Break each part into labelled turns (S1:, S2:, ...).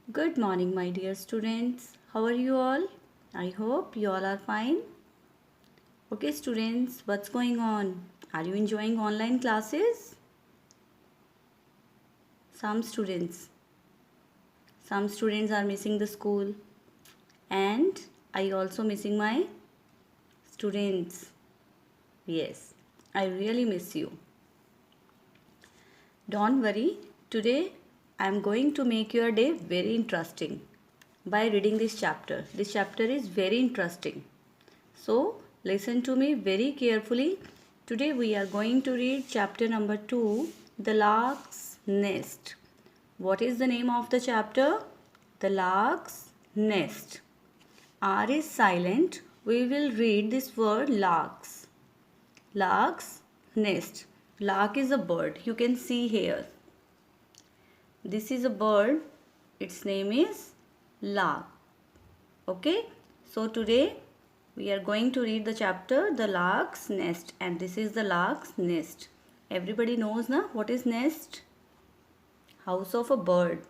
S1: Good morning, my dear students. How are you all? I hope you all are fine. Okay, students, what's going on? Are you enjoying online classes? Some students. Some students are missing the school, and I also missing my students. Yes, I really miss you. Don't worry, today I am going to make your day very interesting by reading this chapter. This chapter is very interesting. So, listen to me very carefully. Today we are going to read chapter number 2, The Lark's Nest. What is the name of the chapter? The Lark's Nest. R is silent. We will read this word larks. Lark's nest. Lark is a bird. You can see here. This is a bird. Its name is lark. Okay. So today we are going to read the chapter The Lark's Nest, and this is the lark's nest. Everybody knows na what is nest? House of a bird.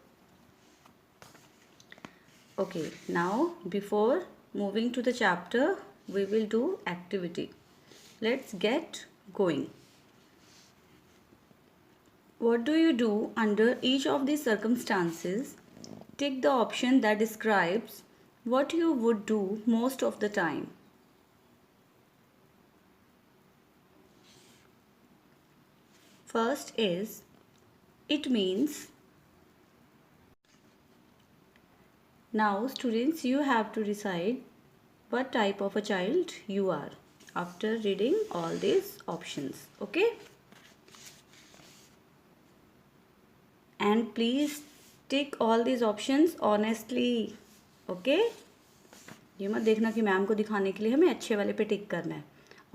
S1: Okay, now before moving to the chapter, we will do activity. Let's get going. What do you do under each of these circumstances? Tick the option that describes what you would do most of the time. First is, it means. Now students, you have to decide what type of a child you are after reading all these options. Okay? And please tick all these options honestly. Okay? ये मत देखना कि ma'am को दिखाने के लिए हमें अच्छे वाले पे टिक करना है.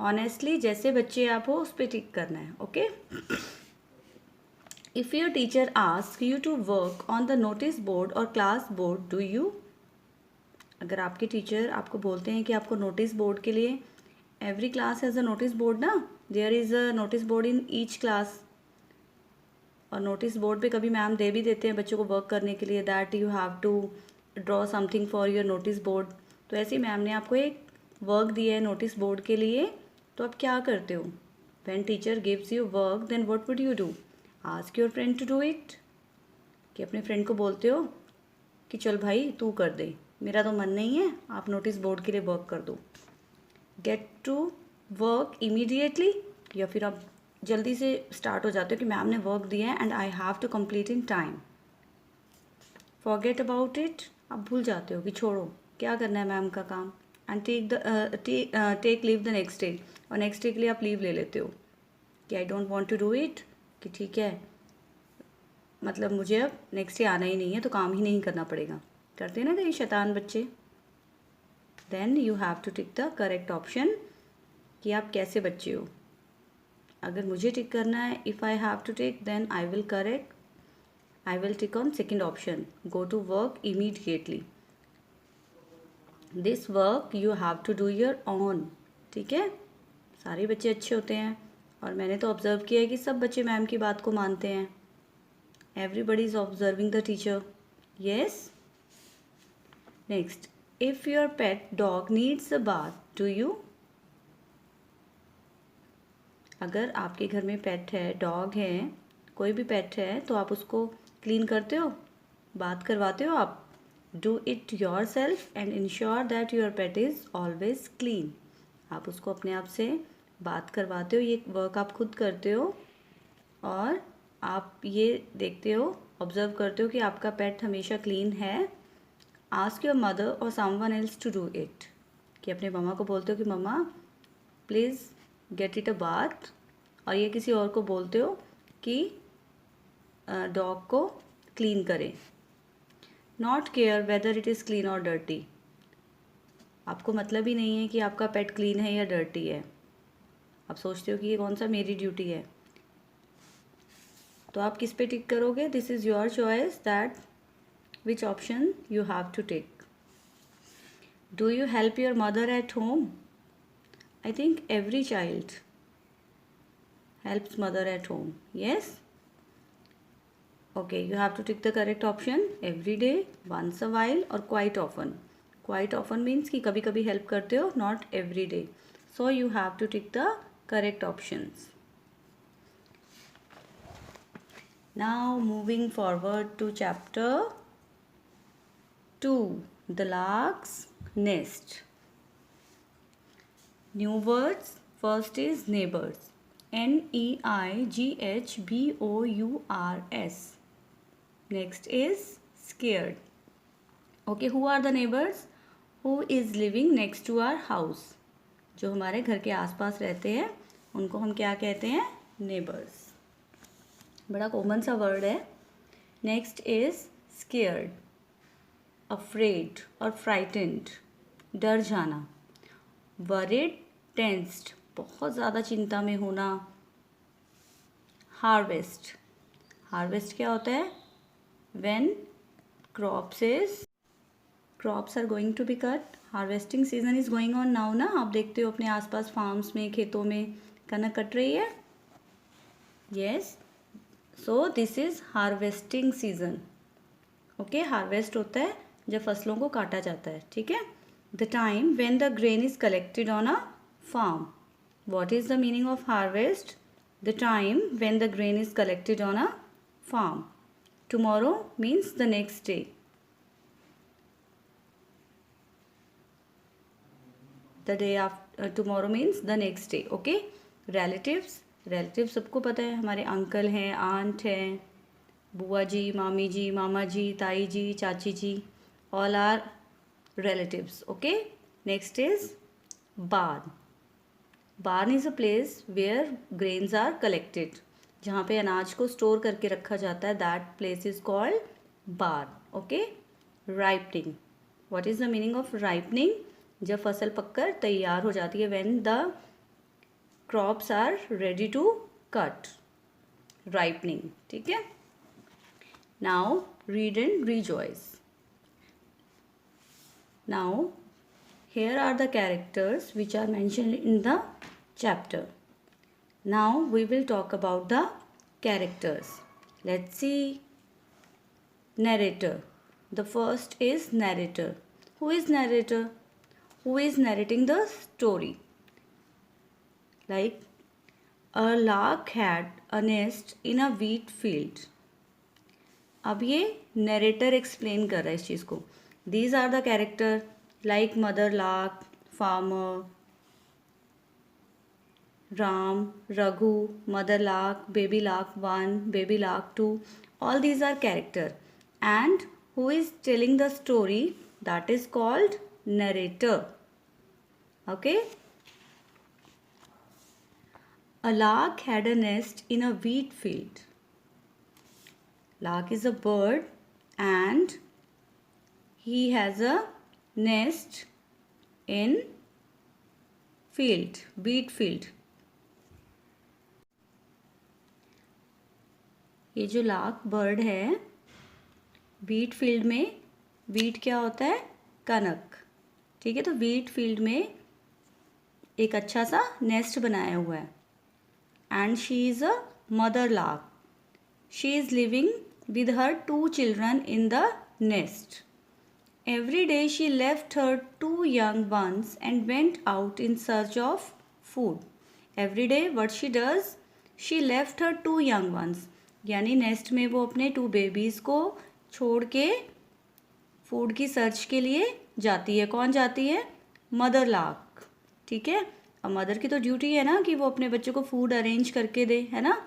S1: Honestly, जैसे बच्चे आप हो उस पे टिक करना है. Okay? If your teacher asks you to work on the notice board or class board, do you? अगर आपके टीचर आपको बोलते हैं कि आपको नोटिस बोर्ड के लिए, every class has a notice board ना, there is a notice board in each class. और नोटिस बोर्ड पे कभी मैम दे भी देते हैं बच्चों को वर्क करने के लिए, that you have to draw something for your notice board. तो ऐसे मैम ने आपको एक वर्क दिया है नोटिस बोर्ड के लिए, तो आप क्या करते हो? When teacher gives you work, then what would you do? Ask your friend to do it. कि अपने फ्रेंड को बोलते हो कि चल भाई तू कर दे, मेरा तो मन नहीं है, आप नोटिस बोर्ड के लिए वर्क कर दो. गेट टू वर्क इमीडिएटली, या फिर आप जल्दी से स्टार्ट हो जाते हो कि मैम ने वर्क दिया है and I have to complete in time. Forget about it, आप भूल जाते हो कि छोड़ो क्या करना है मैम का काम, and take leave the next day. और नेक्स्ट डे के लिए आप लीव ले लेते हो कि I don't want to do it, कि ठीक है मतलब मुझे अब नेक्स्ट डे आना ही नहीं है तो काम ही नहीं करना पड़ेगा. करते हैं ना कई शैतान बच्चे. Then you have to tick the correct option कि आप कैसे बच्चे हो. अगर मुझे टिक करना है, if I have to tick, then I will correct, I will tick on second option, go to work immediately. This work you have to do your own. ठीक है, सारे बच्चे अच्छे होते हैं और मैंने तो ऑब्ज़र्व किया है कि सब बच्चे मैम की बात को मानते हैं. Everybody is observing the teacher. Yes. Next, if your pet dog needs a bath, do you? अगर आपके घर में पेट है, डॉग है, कोई भी पेट है, तो आप उसको क्लीन करते हो, बात करवाते हो आप. Do it your self and ensure that your pet is always clean. आप उसको अपने आप से बात करवाते हो, ये वर्क आप खुद करते हो और आप ये देखते हो, ऑब्जर्व करते हो कि आपका पेट हमेशा क्लीन है. आस्क योर मदर और someone else to do it, कि अपने मम्मा को बोलते हो कि मम्मा please get it a bath, और ये किसी और को बोलते हो कि डॉग को क्लीन करें. Not care whether it is clean और डर्टी. आपको मतलब ही नहीं है कि आपका पेट क्लीन है या डर्टी है, आप सोचते हो कि ये कौन सा मेरी ड्यूटी है. तो आप किस पे टिक करोगे? This is your choice that which option you have to tick. Do you help your mother at home? I think every child helps mother at home. Yes? Okay, you have to tick the correct option. Every day, once a while or quite often. Quite often means कि कभी कभी help करते हो, not every day. So you have to tick the correct options. Now moving forward to chapter 2, the lark's nest. New words. First is neighbors. Neigbours. Next is scared. Okay, who are the neighbors? Who is living next to our house? जो हमारे घर के आसपास रहते हैं उनको हम क्या कहते हैं? Neighbors. बड़ा कॉमन सा वर्ड है. नेक्स्ट इज स्केयर्ड, अफ्रेड और फ्राइटेंड, डर जाना. वरिड, टेंस्ड, बहुत ज़्यादा चिंता में होना. हार्वेस्ट. हार्वेस्ट क्या होता है? When crops are going to be cut. Harvesting season is going on now ना. आप देखते हो अपने आसपास फार्म्स में, खेतों में कनक कट रही है. Yes, so this is harvesting season. Okay, harvest होता है जब फसलों को काटा जाता है. ठीक है. The time when the grain is collected on a farm. What is the meaning of harvest? The time when the grain is collected on a farm. Tomorrow means the next day. The day after tomorrow means the next day. Okay. Relatives. Relatives सबको पता है, हमारे uncle हैं, aunt हैं, बुआ जी, मामी जी, मामा जी, ताई जी, चाची जी. All are relatives. Okay. Next is barn. Barn is a place where grains are collected. जहाँ पे अनाज को स्टोर करके रखा जाता है, that place is called barn. Okay. Ripening. What is the meaning of ripening? जब फसल पककर तैयार हो जाती है, when the crops are ready to cut. Ripening. ठीक है. Now read and rejoice. Now here are the characters which are mentioned in the chapter. Now we will talk about the characters. Let's see. Narrator. The first is narrator. Who is narrator? Who is narrating the story? Like, a lark had a nest in a wheat field. अब ये narrator explain कर रहा है इस चीज़ को. These are the character like mother lark, farmer, Ram, Raghu, mother lark, baby lark 1, baby lark 2. All these are character. And who is telling the story? That is called narrator. Okay. A lark had a nest in a wheat field. Lark is a bird and he has a nest in field, wheat field. ये जो lark bird है, wheat field में, wheat क्या होता है? कनक. ठीक है. तो व्हीट फील्ड में एक अच्छा सा नेस्ट बनाया हुआ है. And she is a mother lark. She is living with her 2 children in the nest. Every day she left her 2 young ones and went out in search of food. Every day what she does? She left her 2 young ones. यानी nest में वो अपने 2 babies को छोड़ के food की search के लिए जाती है. कौन जाती है? Mother lark. ठीक है. अब मदर की तो ड्यूटी है ना कि वो अपने बच्चों को फूड अरेंज करके दे, है ना.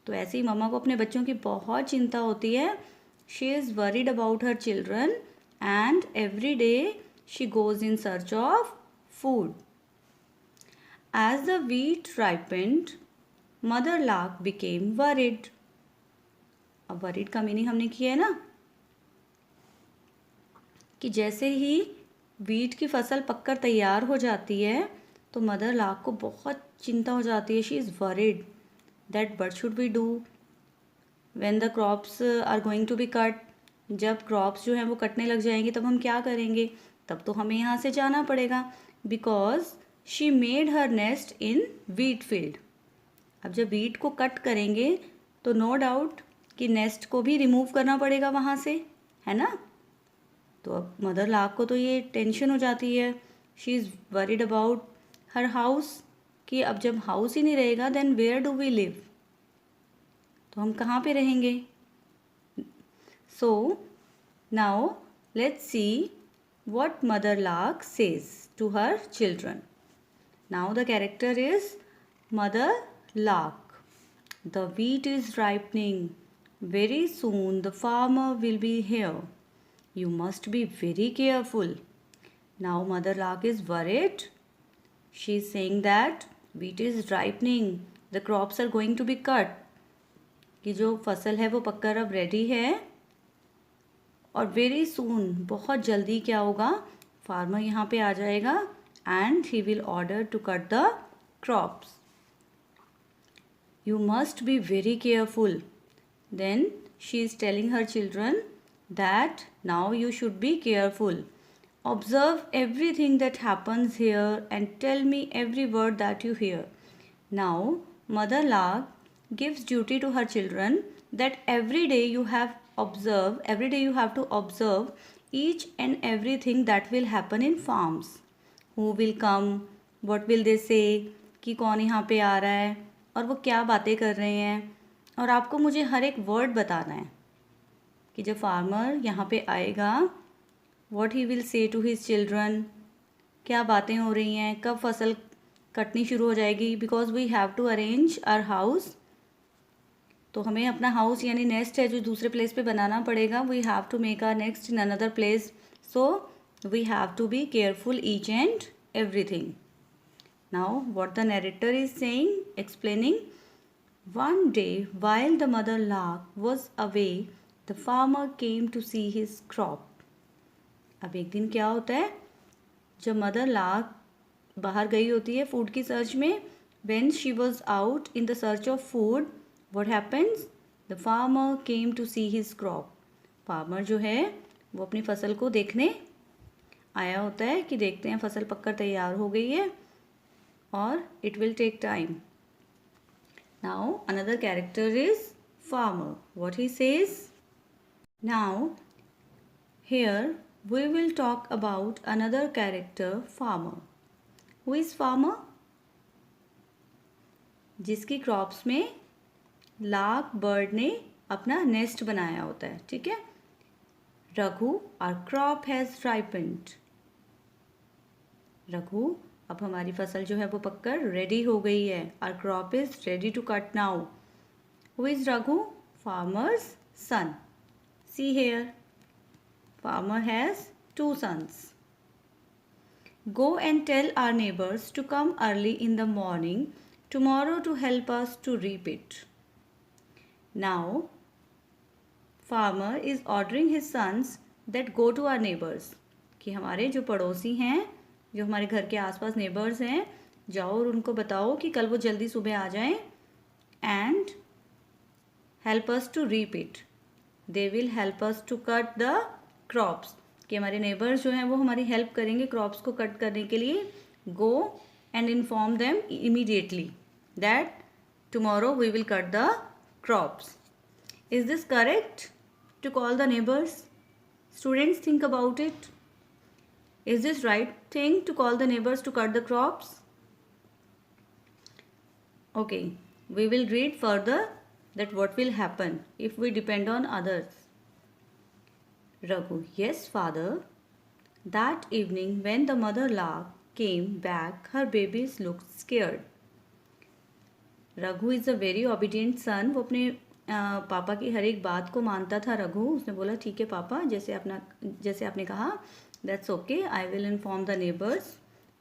S1: तो ऐसे ही मम्मा को अपने बच्चों की बहुत चिंता होती है. She is worried about her children and every day she goes in search of food. As the wheat ripened, mother lark became worried. अब worried का मीनिंग हमने किया है ना कि जैसे ही wheat की फसल पककर तैयार हो जाती है तो मदर लार्क को बहुत चिंता हो जाती है. She is worried that what should we do when the crops are going to be cut. जब क्रॉप्स जो हैं वो कटने लग जाएंगे तब हम क्या करेंगे? तब तो हमें यहाँ से जाना पड़ेगा. Because she made her nest in wheat field. अब जब व्हीट को कट करेंगे तो नो डाउट कि नेस्ट को भी रिमूव करना पड़ेगा वहाँ से, है ना। तो अब मदर लार्क को तो ये टेंशन हो जाती है, she is worried about her house, कि अब जब हाउस ही नहीं रहेगा then where do we live, तो हम कहाँ पे रहेंगे। So now let's see what mother lark says to her children. Now the character is mother lark. The wheat is ripening. Very soon the farmer will be here. You must be very careful. Now mother lark is worried. She is saying that wheat is ripening. The crops are going to be cut. कि जो फसल है वो पककर अब ready है, और very soon बहुत जल्दी क्या होगा, फार्मर यहाँ पे आ जाएगा and he will order to cut the crops. You must be very careful. Then she is telling her children that now you should be careful. Observe everything that happens here and tell me every word that you hear. Now, Mother Lark gives duty to her children that every day you have to observe each and everything that will happen in farms. Who will come, what will they say, कि कौन यहाँ पे आ रहा है और वो क्या बातें कर रहे हैं, और आपको मुझे हर एक वर्ड बताना है कि जब फार्मर यहाँ पे आएगा what he will say to his children, क्या बातें हो रही हैं, कब फसल कटनी शुरू हो जाएगी, because we have to arrange our house. तो हमें अपना हाउस यानी नेस्ट है जो दूसरे प्लेस पे बनाना पड़ेगा. We have to make our next in another place, so we have to be careful each and everything. Now what the narrator is saying, explaining. One day while the mother lark was away, the farmer came to see his crop. अब एक दिन क्या होता है, जब mother lark बाहर गई होती है फूड की सर्च में, when she was out in the search of food, what happens, the farmer came to see his crop. Farmer जो है वो अपनी फसल को देखने आया होता है कि देखते हैं फसल पककर तैयार हो गई है, और it will take time. Now another character is farmer. What he says, now here we will talk about another character, farmer. Who is farmer? जिसकी क्रॉप्स में लार्क बर्ड ने अपना नेस्ट बनाया होता है, ठीक है. Raghu, our crop has ripened. Raghu, अब हमारी फसल जो है वो पककर रेडी हो गई है. our crop is ready to cut now. Who is Raghu? Farmer's son. See here. Farmer has 2 sons. Go and tell our neighbors to come early in the morning tomorrow to help us to reap it. Now, farmer is ordering his sons that go to our neighbors. कि हमारे जो पड़ोसी हैं, जो हमारे घर के आसपास नेबर्स हैं, जाओ और उनको बताओ कि कल वो जल्दी सुबह आ जाएं and help us to reap it. They will help us to cut the crops, कि हमारे नेबर्स जो हैं वो हमारी हेल्प करेंगे क्रॉप्स को कट करने के लिए. Go and inform them immediately that tomorrow we will cut the crops. Is this correct to call the neighbours? Students, think about it. Is this right thing to call the neighbours to cut the crops? Okay, we will read further that what will happen if we depend on others. Raghu, yes father. That evening when the mother lark came back, her babies looked scared. Raghu is a very obedient son. वो अपने पापा की हर एक बात को मानता था. रघु, उसने बोला ठीक है पापा, जैसे आपने कहा, that's okay, I will inform the neighbors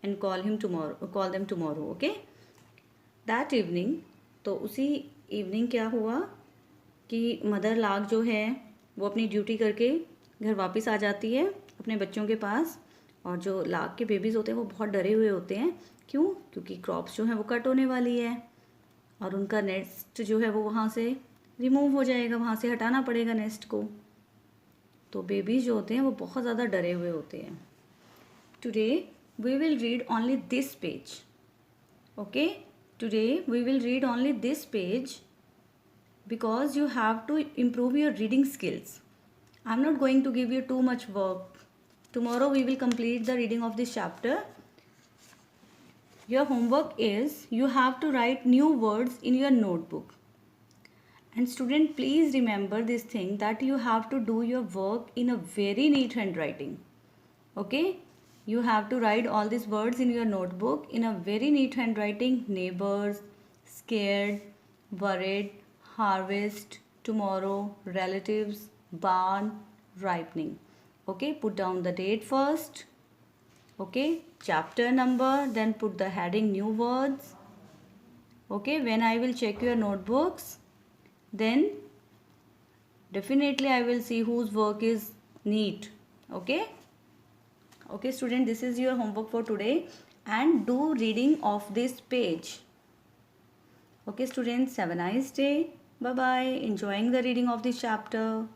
S1: and call them tomorrow, okay. That evening, तो उसी इवनिंग क्या हुआ कि मदर लार्क जो है वो अपनी ड्यूटी करके घर वापस आ जाती है अपने बच्चों के पास, और जो लार्क के बेबीज़ होते हैं वो बहुत डरे हुए होते हैं. क्यों? क्योंकि क्रॉप्स जो हैं वो कट होने वाली है और उनका नेस्ट जो है वो वहाँ से रिमूव हो जाएगा, वहाँ से हटाना पड़ेगा नेस्ट को. तो बेबीज़ जो होते हैं वो बहुत ज़्यादा डरे हुए होते हैं. Today we will read only this page, okay. Today we will read only this page. because you have to improve your reading skills. I'm not going to give you too much work. Tomorrow we will complete the reading of this chapter. Your homework is you have to write new words in your notebook. And student, please remember this thing that you have to do your work in a very neat handwriting. Okay? You have to write all these words in your notebook in a very neat handwriting. Neighbors, scared, worried, harvest, tomorrow, relatives, barn, ripening. Okay, put down the date first. Okay, chapter number, then put the heading new words. Okay, when I will check your notebooks, then definitely I will see whose work is neat. Okay. Okay student, this is your homework for today, and do reading of this page. Okay students, have a nice day. Bye bye. Enjoying the reading of this chapter.